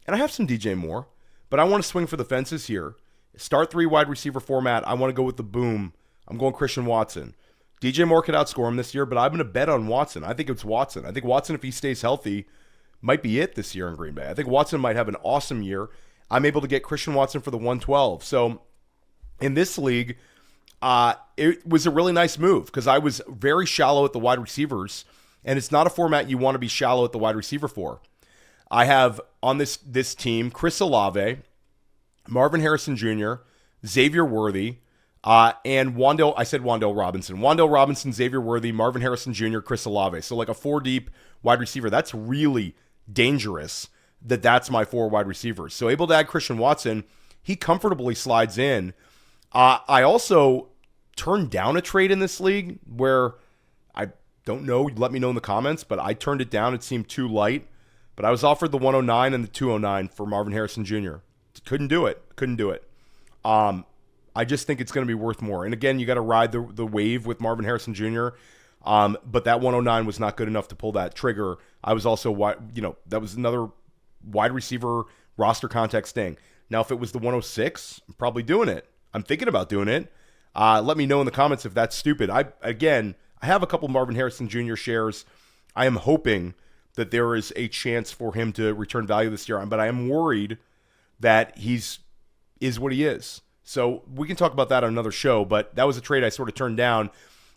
And I have some DJ Moore, but I want to swing for the fences here. Start 3 wide receiver format. I want to go with the boom. I'm going Christian Watson. DJ Moore could outscore him this year, but I'm going to bet on Watson. I think it's Watson. I think Watson, if he stays healthy, might be it this year in Green Bay. I think Watson might have an awesome year. I'm able to get Christian Watson for the 112. So in this league, it was a really nice move because I was very shallow at the wide receivers, and it's not a format you want to be shallow at the wide receiver for. I have on this team Chris Olave, Marvin Harrison Jr., Xavier Worthy, and Wan'Dale Robinson. Wan'Dale Robinson, Xavier Worthy, Marvin Harrison Jr., Chris Olave. So like a 4-deep wide receiver. That's really dangerous that's my 4 wide receivers. So able to add Christian Watson, he comfortably slides in. I also turned down a trade in this league where I don't know, let me know in the comments, but I turned it down. It seemed too light. But I was offered the 109 and the 209 for Marvin Harrison Jr. Couldn't do it. I just think it's going to be worth more. And again, you got to ride the wave with Marvin Harrison Jr. But that 109 was not good enough to pull that trigger. I was also, that was another wide receiver roster context thing. Now, if it was the 106, I'm probably doing it. I'm thinking about doing it. Let me know in the comments if that's stupid. I have a couple Marvin Harrison Jr. shares. I am hoping that there is a chance for him to return value this year, but I am worried that is what he is. So we can talk about that on another show, but that was a trade I sort of turned down.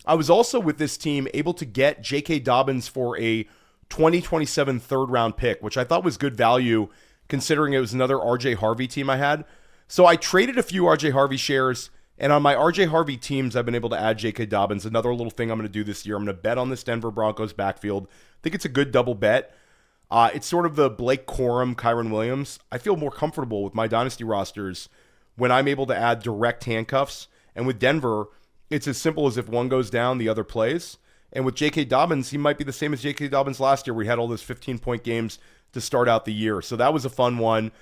I was also with this team able to get J.K. Dobbins for a 2027 third-round pick, which I thought was good value considering it was another R.J. Harvey team I had. So I traded a few R.J. Harvey shares, and on my R.J. Harvey teams, I've been able to add J.K. Dobbins. Another little thing I'm going to do this year. I'm going to bet on this Denver Broncos backfield. I think it's a good double bet. It's sort of the Blake Corum, Kyron Williams. I feel more comfortable with my dynasty rosters when I'm able to add direct handcuffs. And with Denver, it's as simple as if one goes down, the other plays. And with J.K. Dobbins, he might be the same as J.K. Dobbins last year, where he had all those 15-point games to start out the year. So that was a fun one.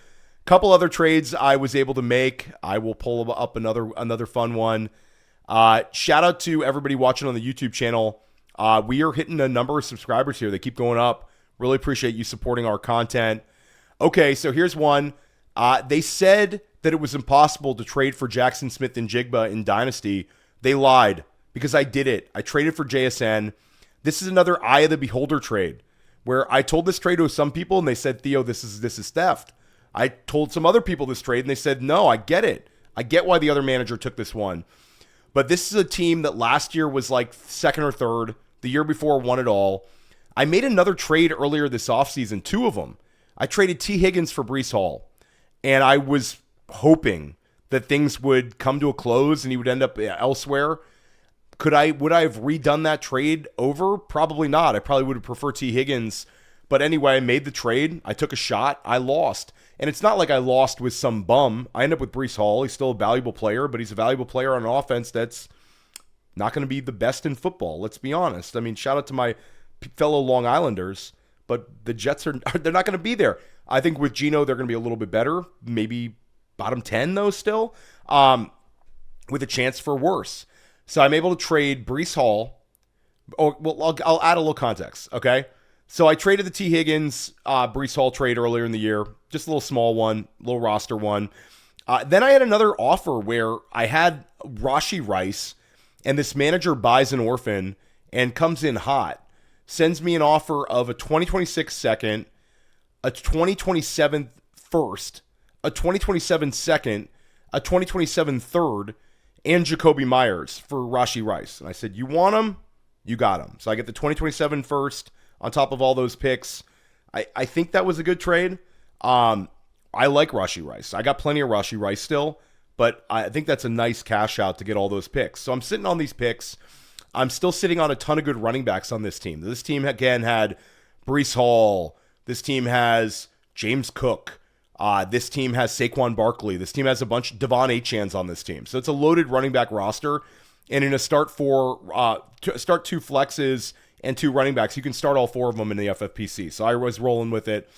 Couple other trades I was able to make. I will pull up another fun one. Shout out to everybody watching on the YouTube channel. We are hitting a number of subscribers here. They keep going up. Really appreciate you supporting our content. Okay, so here's one. They said that it was impossible to trade for Jaxson Smith-Njigba in Dynasty. They lied because I did it. I traded for JSN. This is another eye of the beholder trade where I told this trade to some people and they said, Theo, this is theft. I told some other people this trade and they said, no, I get it. I get why the other manager took this one. But this is a team that last year was like second or third. The year before won it all. I made another trade earlier this offseason, 2 of them. I traded T. Higgins for Breece Hall. And I was hoping that things would come to a close and he would end up elsewhere. Would I have redone that trade over? Probably not. I probably would have preferred T. Higgins. But anyway, I made the trade. I took a shot. I lost. And it's not like I lost with some bum. I ended up with Breece Hall. He's still a valuable player, but he's a valuable player on an offense that's not going to be the best in football. Let's be honest. I mean, shout out to my fellow Long Islanders, but the Jets they're not going to be there. I think with Geno, they're going to be a little bit better. Maybe bottom 10 though still, with a chance for worse. So I'm able to trade Breece Hall. Oh, well, I'll add a little context, okay? So I traded the T. Higgins, Breece Hall trade earlier in the year. Just a little small one, little roster one. Then I had another offer where I had Rashee Rice, and this manager buys an orphan and comes in hot. Sends me an offer of a 2026 second, a 2027 first, a 2027 second, a 2027 third, and Jacoby Myers for Rashee Rice. And I said, you want them? You got them. So I get the 2027 first on top of all those picks. I think that was a good trade. I like Rashee Rice. I got plenty of Rashee Rice still, but I think that's a nice cash out to get all those picks. So I'm sitting on these picks. I'm still sitting on a ton of good running backs on this team. This team, again, had Breece Hall. This team has James Cook. This team has Saquon Barkley. This team has a bunch of Devon Achans on this team. So it's a loaded running back roster. And in a start two flexes and 2 running backs, you can start all 4 of them in the FFPC. So I was rolling with it.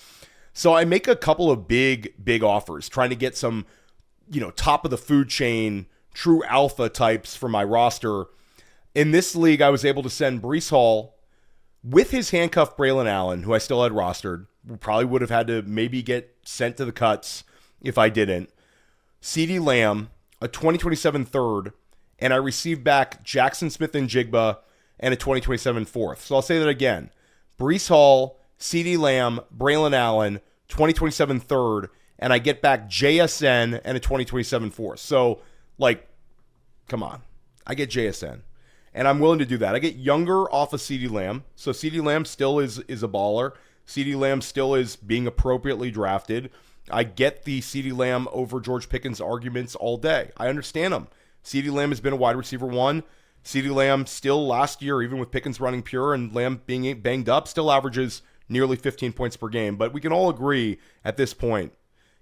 So I make a couple of big offers, trying to get some, top of the food chain, true alpha types for my roster. In this league, I was able to send Breece Hall with his handcuffed Braylon Allen, who I still had rostered. Probably would have had to maybe get sent to the cuts if I didn't. CeeDee Lamb, a 2027 third, and I received back Jaxson Smith-Njigba and a 2027 fourth. So I'll say that again. Breece Hall, CeeDee Lamb, Braylon Allen, 2027 third, and I get back JSN and a 2027 fourth. So, come on. I get JSN. And I'm willing to do that. I get Younger off of CeeDee Lamb. So CeeDee Lamb still is a baller. CeeDee Lamb still is being appropriately drafted. I get the CeeDee Lamb over George Pickens arguments all day. I understand them. CeeDee Lamb has been a wide receiver 1. CeeDee Lamb still last year, even with Pickens running pure and Lamb being banged up, still averages nearly 15 points per game. But we can all agree at this point,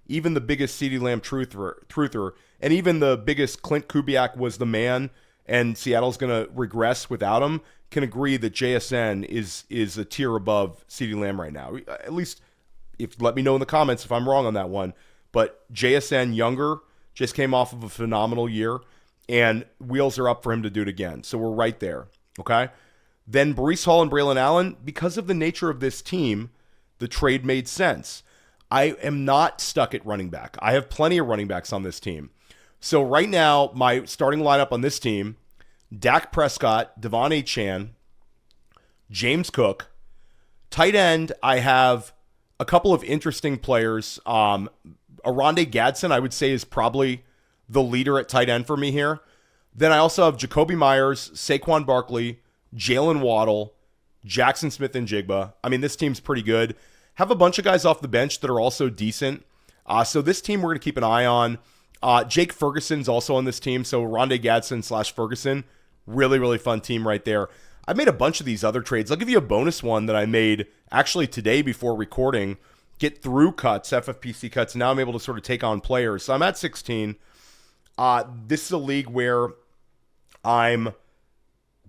even the biggest CeeDee Lamb truther, and even the biggest Clint Kubiak was the man, and Seattle's going to regress without him, can agree that JSN is a tier above CeeDee Lamb right now. At least, let me know in the comments if I'm wrong on that one. But JSN Younger just came off of a phenomenal year, and wheels are up for him to do it again. So we're right there, okay? Then Breece Hall and Braylon Allen, because of the nature of this team, the trade made sense. I am not stuck at running back. I have plenty of running backs on this team. So right now, my starting lineup on this team, Dak Prescott, Devon Achane, James Cook. Tight end, I have a couple of interesting players. Oronde Gadsden, I would say, is probably the leader at tight end for me here. Then I also have Jacoby Myers, Saquon Barkley, Jaylen Waddle, Jaxson Smith-Njigba. I mean, this team's pretty good. Have a bunch of guys off the bench that are also decent. So this team we're going to keep an eye on. Jake Ferguson's also on this team, so Oronde Gadsden / Ferguson. Really, really fun team right there. I made a bunch of these other trades. I'll give you a bonus one that I made actually today before recording. Get through cuts, FFPC cuts, and now I'm able to sort of take on players. So I'm at 16. This is a league where I'm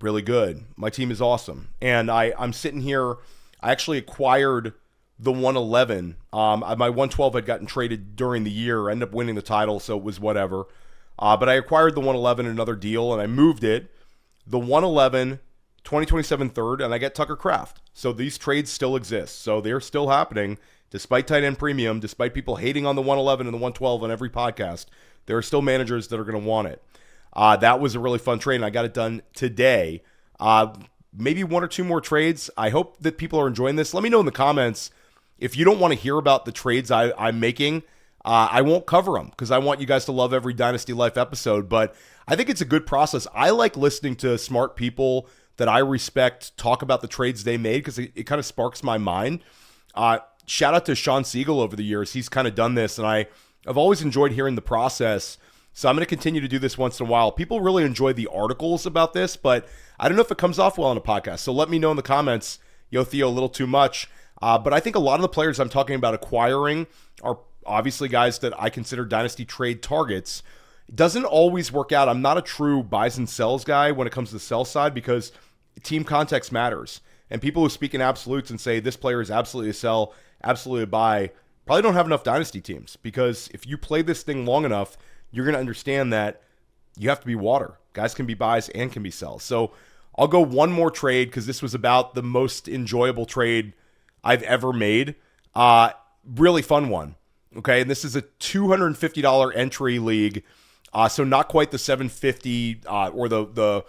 really good. My team is awesome. And I'm sitting here. I actually acquired the 111. My 112 had gotten traded during the year. I ended up winning the title, so it was whatever. But I acquired the 111 in another deal, and I moved it. The 111, 2027 third, and I get Tucker Kraft. So these trades still exist. So they're still happening, despite tight end premium, despite people hating on the 111 and the 112 on every podcast. There are still managers that are going to want it. That was a really fun trade, and I got it done today. Maybe 1 or 2 more trades. I hope that people are enjoying this. Let me know in the comments if you don't want to hear about the trades I'm making. I won't cover them because I want you guys to love every Dynasty Life episode, but I think it's a good process. I like listening to smart people that I respect talk about the trades they made because it kind of sparks my mind. Shout out to Sean Siegel over the years. He's kind of done this, and I've always enjoyed hearing the process. So I'm going to continue to do this once in a while. People really enjoy the articles about this, but I don't know if it comes off well on a podcast. So let me know in the comments, yo, Theo, a little too much. But I think a lot of the players I'm talking about acquiring are obviously guys that I consider dynasty trade targets. It doesn't always work out. I'm not a true buys and sells guy when it comes to the sell side because team context matters. And people who speak in absolutes and say this player is absolutely a sell, absolutely a buy, probably don't have enough dynasty teams because if you play this thing long enough, you're going to understand that you have to be water. Guys can be buys and can be sells. So I'll go one more trade because this was about the most enjoyable trade I've ever made. Really fun one. Okay, and this is a $250 entry league, so not quite the $750 or the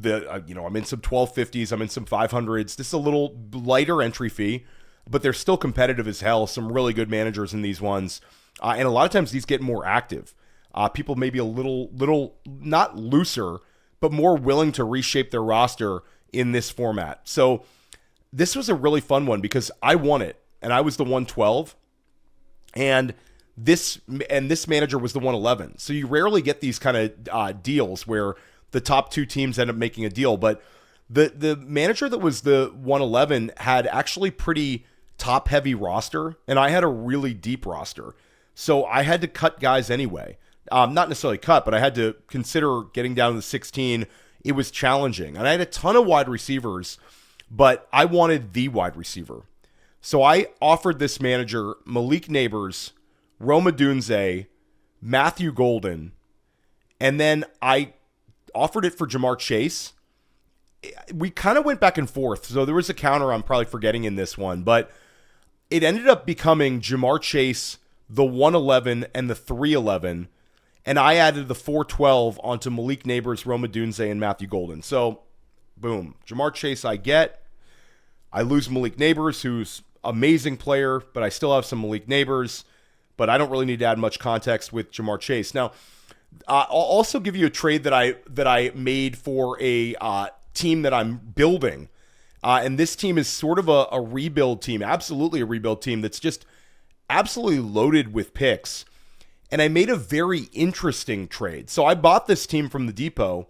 I'm in some 1250s, I'm in some 500s. This is a little lighter entry fee, but they're still competitive as hell. Some really good managers in these ones, and a lot of times these get more active. People maybe a little not looser, but more willing to reshape their roster in this format. So this was a really fun one because I won it, and I was the 112, and this manager was the 111. So you rarely get these kind of deals where the top two teams end up making a deal. But the manager that was the 111 had actually pretty top heavy roster, and I had a really deep roster. So I had to cut guys anyway. Not necessarily cut, but I had to consider getting down to the 16. It was challenging. And I had a ton of wide receivers, but I wanted the wide receiver. So I offered this manager Malik Neighbors, Rome Odunze, Matthew Golden, and then I offered it for Jamar Chase. We kind of went back and forth. So there was a counter I'm probably forgetting in this one, but it ended up becoming Jamar Chase, the 111 and the 311. And I added the 412 onto Malik Neighbors, Rome Odunze, and Matthew Golden. So, boom. Jamar Chase I get. I lose Malik Neighbors, who's amazing player, but I still have some Malik Neighbors. But I don't really need to add much context with Jamar Chase. Now, I'll also give you a trade that I made for a team that I'm building. And this team is sort of a rebuild team, absolutely a rebuild team that's just absolutely loaded with picks. And I made a very interesting trade. So I bought this team from the depot.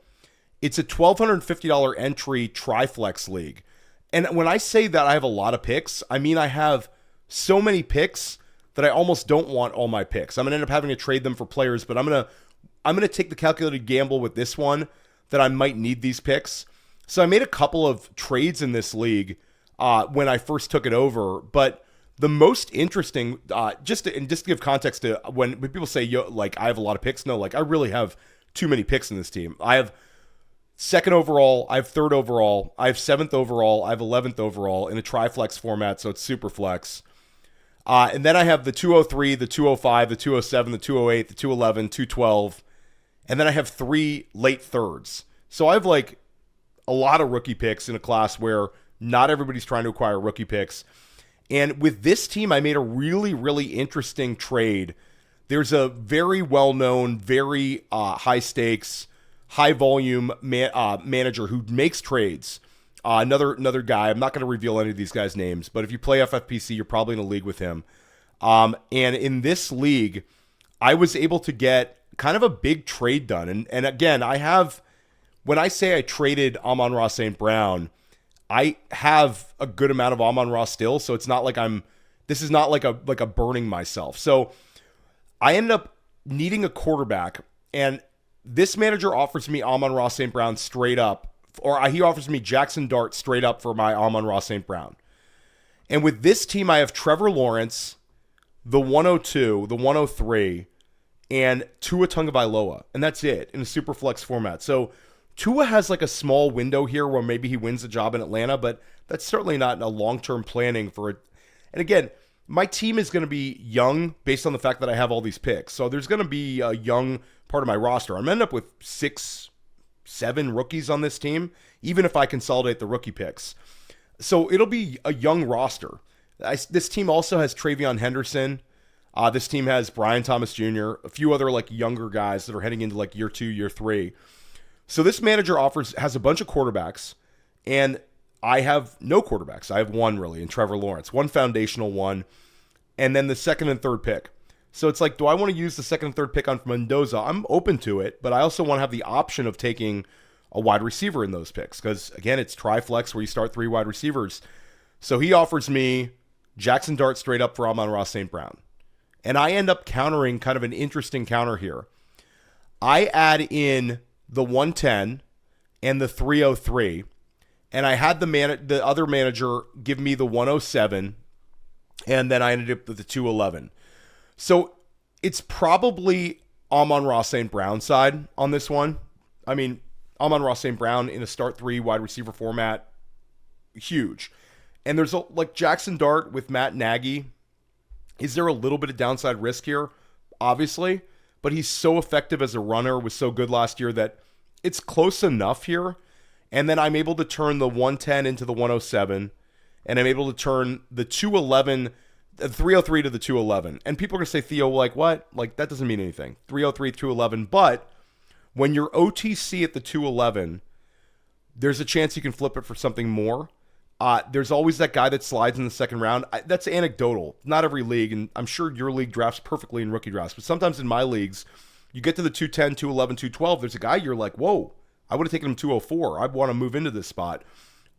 It's a $1,250 entry Triflex league. And when I say that I have a lot of picks, I mean I have so many picks that I almost don't want all my picks. I'm going to end up having to trade them for players, but I'm going to take the calculated gamble with this one that I might need these picks. So I made a couple of trades in this league when I first took it over, but the most interesting, just to give context to when people say, yo, like, I have a lot of picks. No, like, I really have too many picks in this team. I have 2nd overall, I have 3rd overall, I have 7th overall, I have 11th overall in a Triflex format, so it's super flex. And then I have the 203, the 205, the 207, the 208, the 211, 212, and then I have 3 late thirds. So I have, like, a lot of rookie picks in a class where not everybody's trying to acquire rookie picks. And with this team, I made a really, really interesting trade. There's a very well-known, very high-stakes, high-volume manager who makes trades. Another guy. I'm not going to reveal any of these guys' names, but if you play FFPC, you're probably in a league with him. And in this league, I was able to get kind of a big trade done. And again, when I say I traded Amon-Ra St. Brown, I have a good amount of Amon-Ra still, so it's not like this is not like a burning myself. So I ended up needing a quarterback, and this manager offers me Amon-Ra St. Brown straight up, or he offers me Jaxson Dart straight up for my Amon-Ra St. Brown. And with this team, I have Trevor Lawrence, the 102, the 103, and Tua Tagovailoa, and that's it in a super flex format. So Tua has like a small window here where maybe he wins the job in Atlanta, but that's certainly not a long-term planning for it. And again, my team is going to be young based on the fact that I have all these picks. So there's going to be a young part of my roster. I'm ending up with 6, 7 rookies on this team, even if I consolidate the rookie picks. So it'll be a young roster. This team also has Travion Henderson. This team has Brian Thomas Jr., a few other like younger guys that are heading into like year 2, year 3. So this manager has a bunch of quarterbacks, and I have no quarterbacks. I have one really in Trevor Lawrence, one foundational one, and then the 2nd and 3rd pick. So it's like, do I want to use the 2nd and 3rd pick on Mendoza? I'm open to it, but I also want to have the option of taking a wide receiver in those picks because, again, it's Triflex where you start 3 wide receivers. So he offers me Jaxson Dart straight up for Amon-Ra St. Brown. And I end up countering kind of an interesting counter here. I add in the 110 and the 303, and I had the other manager give me the 107, and then I ended up with the 211. So it's probably Amon-Ra St. Brown side on this one. I mean, Amon-Ra St. Brown in a start 3 wide receiver format, huge. And there's like Jaxson Dart with Matt Nagy. Is there a little bit of downside risk here? Obviously. But he's so effective as a runner, was so good last year that it's close enough here. And then I'm able to turn the 110 into the 107. And I'm able to turn the 211 303 to the 211. And people are going to say, Theo, like, what? Like, that doesn't mean anything. 303, 211. But when you're OTC at the 211, there's a chance you can flip it for something more. There's always that guy that slides in the second round. That's anecdotal. Not every league, and I'm sure your league drafts perfectly in rookie drafts. But sometimes in my leagues, you get to the 210, 211, 212, there's a guy you're like, whoa, I would have taken him 204. I want to move into this spot.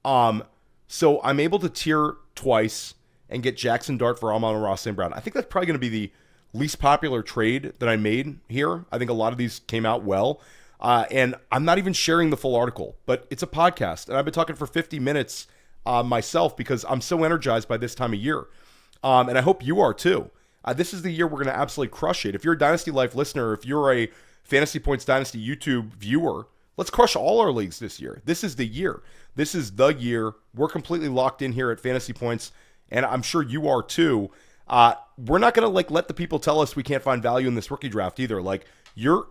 So I'm able to tier twice and get Jaxson Dart for Amon-Ra St. Brown. I think that's probably going to be the least popular trade that I made here. I think a lot of these came out well. And I'm not even sharing the full article, but it's a podcast. And I've been talking for 50 minutes myself because I'm so energized by this time of year. And I hope you are too. This is the year we're going to absolutely crush it. If you're a Dynasty Life listener, if you're a Fantasy Points Dynasty YouTube viewer, let's crush all our leagues this year. This is the year. This is the year. We're completely locked in here at Fantasy Points, and I'm sure you are too. We're not going to let the people tell us we can't find value in this rookie draft either.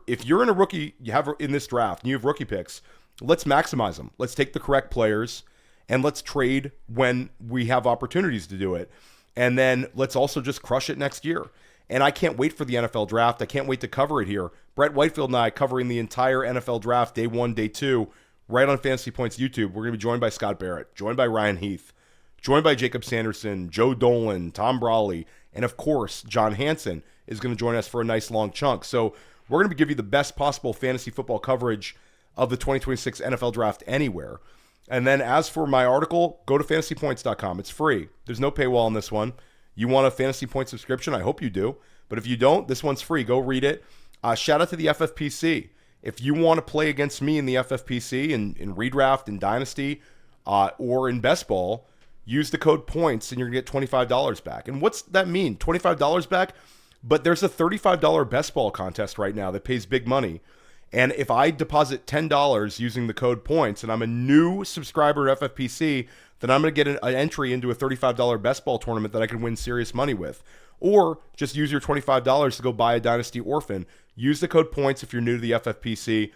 If you're in a rookie, you have in this draft, and you have rookie picks, let's maximize them. Let's take the correct players, and let's trade when we have opportunities to do it. And then let's also just crush it next year. And I can't wait for the NFL draft. I can't wait to cover it here. Brett Whitefield and I covering the entire NFL draft, day 1, day 2, right on Fantasy Points YouTube. We're going to be joined by Scott Barrett, joined by Ryan Heath, joined by Jacob Sanderson, Joe Dolan, Tom Brawley, and of course, John Hansen is going to join us for a nice long chunk. So we're going to give you the best possible fantasy football coverage of the 2026 NFL draft anywhere. And then as for my article, go to fantasypoints.com. It's free. There's no paywall on this one. You want a Fantasy Point subscription? I hope you do. But if you don't, this one's free. Go read it. Shout out to the FFPC. If you want to play against me in the FFPC, in Redraft, in Dynasty, or in Best Ball, use the code POINTS and you're going to get $25 back. And what's that mean? $25 back? But there's a $35 Best Ball contest right now that pays big money. And if I deposit $10 using the code POINTS and I'm a new subscriber to FFPC, then I'm going to get an entry into a $35 Best Ball tournament that I can win serious money with. Or just use your $25 to go buy a Dynasty Orphan. Use the code POINTS if you're new to the FFPC.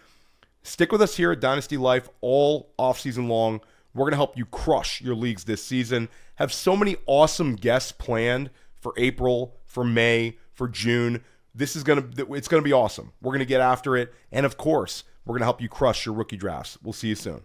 Stick with us here at Dynasty Life all offseason long. We're going to help you crush your leagues this season. Have so many awesome guests planned for April, for May, for June. It's going to be awesome. We're going to get after it. And of course, we're going to help you crush your rookie drafts. We'll see you soon.